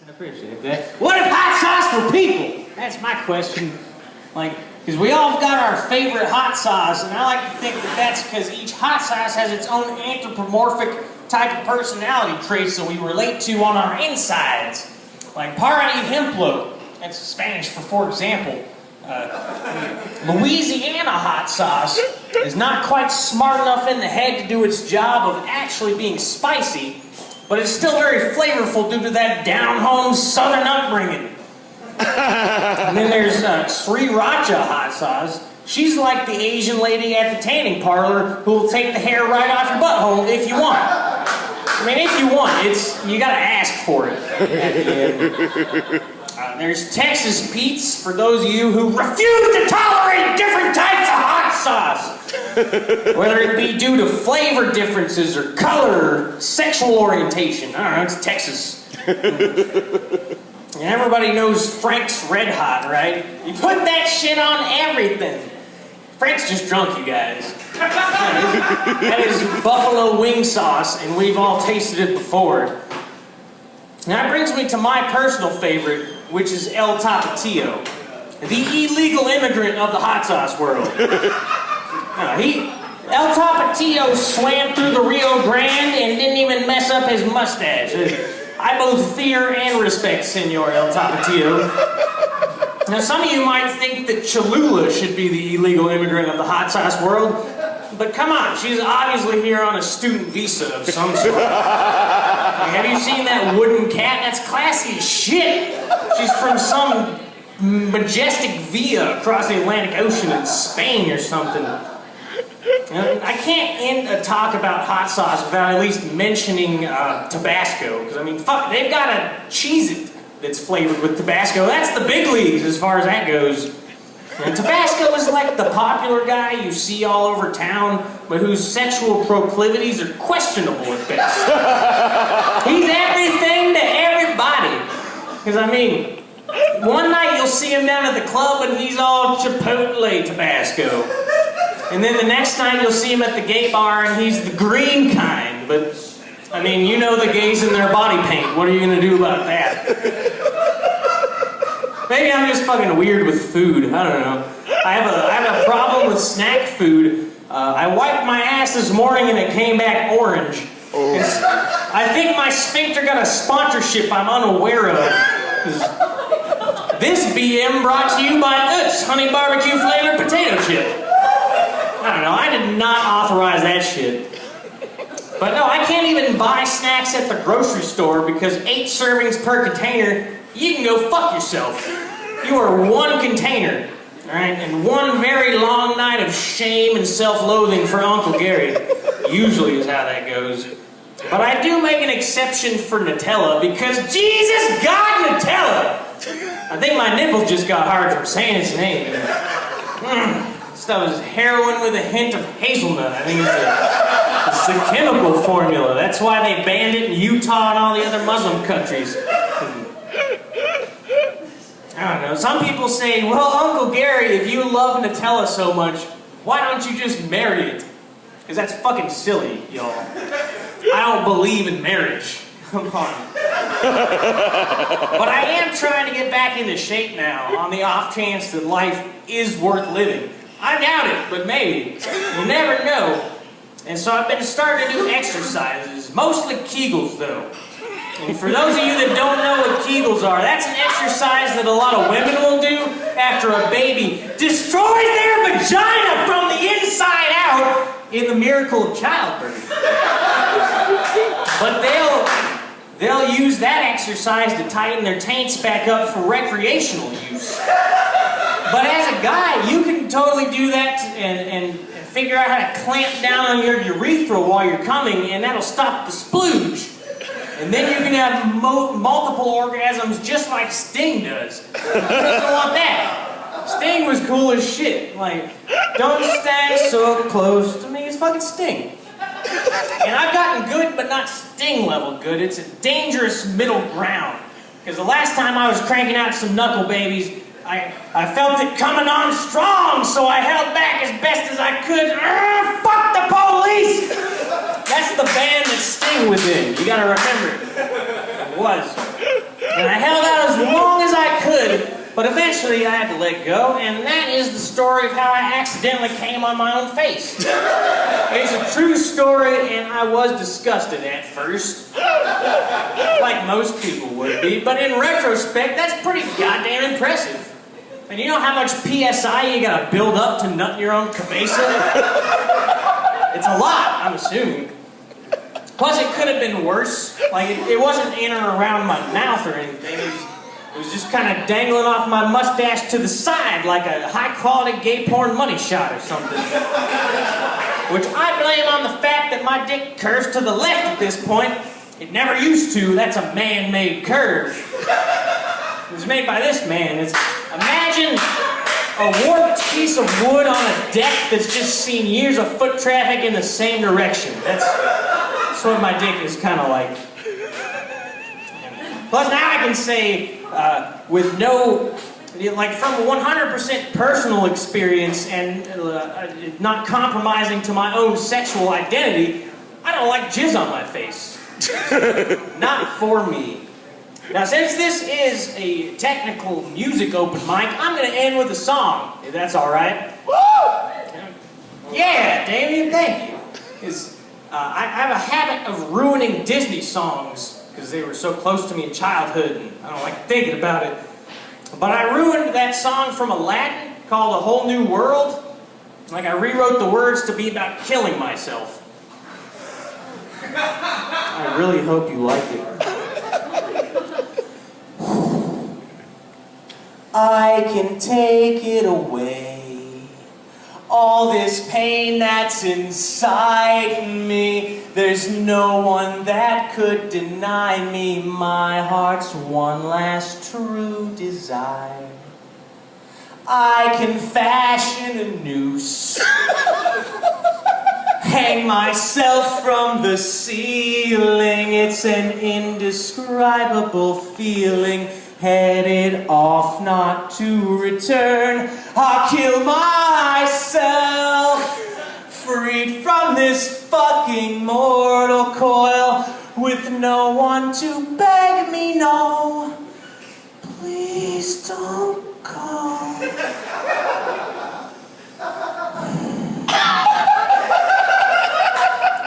I appreciate that. What if hot sauce were people? That's my question. Like, because we all got our favorite hot sauce, and I like to think that that's because each hot sauce has its own anthropomorphic type of personality traits that we relate to on our insides. Like, par ejemplo. That's Spanish for example. Louisiana hot sauce is not quite smart enough in the head to do its job of actually being spicy, but it's still very flavorful due to that down-home southern upbringing. And then there's Sriracha hot sauce. She's like the Asian lady at the tanning parlor who will take the hair right off your butthole if you want. I mean, if you want, you gotta ask for it at the end. There's Texas Pete's for those of you who refuse to tolerate different types of hot sauce. Whether it be due to flavor differences or color or sexual orientation. I don't know, it's Texas. And everybody knows Frank's Red Hot, right? You put that shit on everything. Frank's just drunk, you guys. That is buffalo wing sauce, and we've all tasted it before. And that brings me to my personal favorite, which is El Tapatio, the illegal immigrant of the hot sauce world. El Tapatio swam through the Rio Grande and didn't even mess up his mustache. I both fear and respect Senor El Tapatio. Now, some of you might think that Cholula should be the illegal immigrant of the hot sauce world, but come on, she's obviously here on a student visa of some sort. Have you seen that wooden cat? That's classy as shit. She's from some majestic villa across the Atlantic Ocean in Spain or something. I can't end a talk about hot sauce without at least mentioning Tabasco, because I mean, fuck, they've got a Cheez-It that's flavored with Tabasco. That's the big leagues as far as that goes. And Tabasco is like the popular guy you see all over town, but whose sexual proclivities are questionable at best. He's everything to everybody. Because, I mean, one night you'll see him down at the club and he's all Chipotle Tabasco. And then the next night you'll see him at the gay bar and he's the green kind. But, I mean, you know the gays in their body paint. What are you going to do about that? Maybe I'm just fucking weird with food. I don't know. I have a problem with snack food. I wiped my ass this morning and it came back orange. Oh. I think my sphincter got a sponsorship I'm unaware of. This BM brought to you by Utz Honey Barbecue Flavored Potato Chip. I don't know. I did not authorize that shit. But no, I can't even buy snacks at the grocery store because 8 servings per container. You can go fuck yourself. You are one container, all right, and one very long night of shame and self-loathing for Uncle Gary. Usually is how that goes. But I do make an exception for Nutella because Jesus God Nutella! I think my nipples just got hard from saying its name. Stuff is heroin with a hint of hazelnut. I think it's a chemical formula. That's why they banned it in Utah and all the other Muslim countries. I don't know. Some people say, well, Uncle Gary, if you love Nutella so much, why don't you just marry it? Because that's fucking silly, y'all. I don't believe in marriage. Come on. But I am trying to get back into shape now on the off chance that life is worth living. I doubt it, but maybe. You never know. And so I've been starting to do exercises, mostly Kegels, though. And for those of you that don't know what Kegels are, that's an exercise that a lot of women will do after a baby destroys their vagina from the inside out in the miracle of childbirth. But they'll use that exercise to tighten their taints back up for recreational use. But as a guy, you can totally do that and figure out how to clamp down on your urethra while you're coming, and that'll stop the splooge. And then you can have multiple orgasms just like Sting does. Who doesn't want that? Sting was cool as shit. Like, don't stand so close to me. It's fucking Sting. And I've gotten good, but not Sting level good. It's a dangerous middle ground. Because the last time I was cranking out some knuckle babies, I felt it coming on strong, so I held back as best as I could. Fuck the police! That's the band that Sting was in. You gotta remember it. It was. And I held out as long as I could, but eventually I had to let go, and that is the story of how I accidentally came on my own face. It's a true story, and I was disgusted at first, like most people would be, but in retrospect, that's pretty goddamn impressive. And you know how much PSI you gotta build up to nut your own cabeza? It's a lot, I'm assuming. Plus, it could have been worse. Like, it wasn't in or around my mouth or anything. It was just kind of dangling off my mustache to the side like a high-quality gay porn money shot or something. Which I blame on the fact that my dick curves to the left at this point. It never used to. That's a man-made curve. It was made by this man. Imagine a warped piece of wood on a deck that's just seen years of foot traffic in the same direction. That's what my dick is kind of like. Plus, now I can say, with no, like from 100% personal experience and not compromising to my own sexual identity, I don't like jizz on my face. Not for me. Now, since this is a technical music open mic, I'm going to end with a song, if that's all right. Woo! Yeah, Damien, thank you. I have a habit of ruining Disney songs because they were so close to me in childhood, and I don't like thinking about it. But I ruined that song from Aladdin called A Whole New World. Like, I rewrote the words to be about killing myself. I really hope you like it. I can take it away, all this pain that's inside me. There's no one that could deny me my heart's one last true desire. I can fashion a noose, hang myself from the ceiling. It's an indescribable feeling, headed off not to return. I'll kill myself, freed from this fucking mortal coil, with no one to beg me no. Please don't go.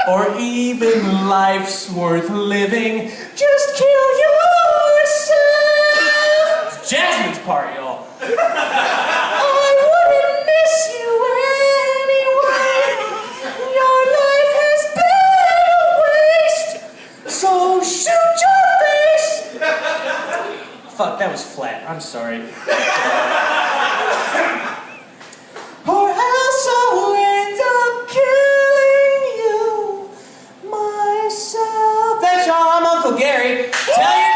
Or even life's worth living, just kill yourself. It's Jasmine's part, y'all. I wouldn't miss you anyway. Your life has been a waste, so shoot your face. Fuck, that was flat. I'm sorry. Or else I'll end up killing you myself. Thanks, y'all. I'm Uncle Gary. Tell your